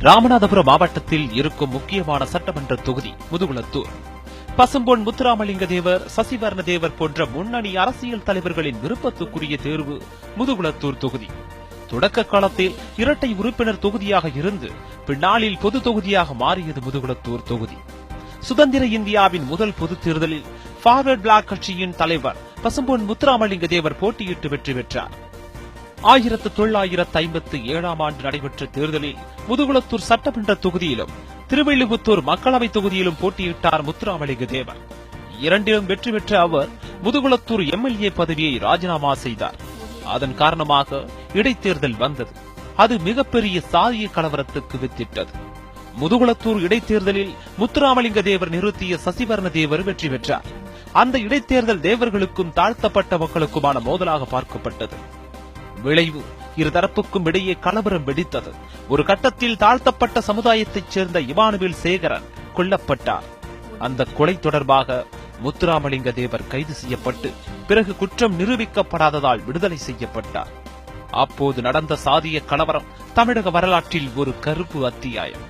ராமநாதபுரம் மாவட்டத்தில் இருக்கும் முக்கியமான சட்டமன்ற தொகுதி முதுகுளத்தூர். பசும்பொன் முத்துராமலிங்க தேவர், சசிவர்ண தேவர் போன்ற முன்னணி அரசியல் தலைவர்களின் விருப்பத்துக்குரிய தேர்வு முதுகுளத்தூர் தொகுதி. தொடக்க காலத்தில் இரட்டை உறுப்பினர் தொகுதியாக இருந்து பின்னாளில் பொது தொகுதியாக மாறியது முதுகுளத்தூர் தொகுதி. சுதந்திர இந்தியாவின் முதல் பொதுத் தேர்தலில் பார்வர்ட் பிளாக் கட்சியின் தலைவர் பசும்பொன் முத்துராமலிங்க தேவர் போட்டியிட்டு வெற்றி பெற்றார். 1957ஆம் ஆண்டு நடைபெற்ற தேர்தலில் முதுகுளத்தூர் சட்டமன்ற தொகுதியிலும் திருவில்லிபுத்தூர் மக்களவை தொகுதியிலும் போட்டியிட்டார் முத்துராமலிங்க தேவர். இரண்டிலும் வெற்றி பெற்ற அவர் முதுகுளத்தூர் எம்எல்ஏ பதவியை ராஜினாமா செய்தார். அதன் காரணமாக இடைத்தேர்தல் வந்தது. அது மிகப்பெரிய சாதிய கலவரத்துக்கு வித்திட்டது. முதுகுளத்தூர் இடைத்தேர்தலில் முத்துராமலிங்க தேவர் நிறுத்திய சசிவர்ண தேவர் வெற்றி பெற்றார். அந்த இடைத்தேர்தல் தேவர்களுக்கும் தாழ்த்தப்பட்ட மக்களுக்குமான மோதலாக பார்க்கப்பட்டது. விளைவு இருதரப்புக்கும் இடையே கலவரம் வெடித்தது. ஒரு கட்டத்தில் தாழ்த்தப்பட்ட சமுதாயத்தைச் சேர்ந்த இமானுவேல் சேகரன் கொல்லப்பட்டார். அந்த கொலை தொடர்பாக முத்துராமலிங்க தேவர் கைது செய்யப்பட்டு பிறகு குற்றம் நிரூபிக்கப்படாததால் விடுதலை செய்யப்பட்டார். அப்போது நடந்த சாதிய கலவரம் தமிழக வரலாற்றில் ஒரு கருப்பு அத்தியாயம்.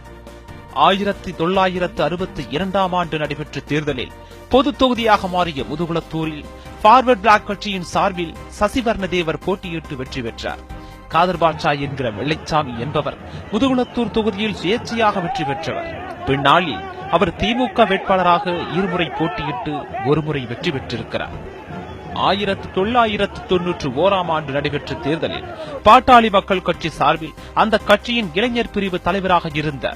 1962ஆம் ஆண்டு நடைபெற்ற தேர்தலில் பொது தொகுதியாக மாறிய முதுகுளத்தூரில் பார்வர்ட் பிளாக் கட்சியின் சார்பில் சசிவர்ண தேவர் போட்டியிட்டு வெற்றி பெற்றார். காதர் பாட்சா என்கிற வெள்ளைச்சாமி என்பவர் முதுகுளத்தூர் தொகுதியில் சுயேட்சையாக வெற்றி பெற்றவர். பின்னாளில் அவர் திமுக வேட்பாளராக இருமுறை போட்டியிட்டு ஒருமுறை வெற்றி பெற்றிருக்கிறார். 1991ஆம் ஆண்டு நடைபெற்ற தேர்தலில் பாட்டாளி மக்கள் கட்சி சார்பில் அந்த கட்சியின் இளைஞர் பிரிவு தலைவராக இருந்த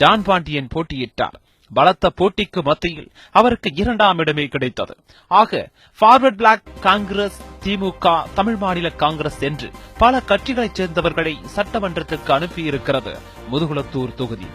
ஜான் பாண்டியன் போட்டியிட்டார். பலத்த போட்டிக்கு மத்தியில் அவருக்கு 2ஆம் இடமே கிடைத்தது. ஆக பார்வர்ட் பிளாக் காங்கிரஸ், திமுக, தமிழ் மாநில காங்கிரஸ் என்று பல கட்சிகளைச் சேர்ந்தவர்களை சட்டமன்றத்திற்கு அனுப்பியிருக்கிறது முதுகுளத்தூர் தொகுதி.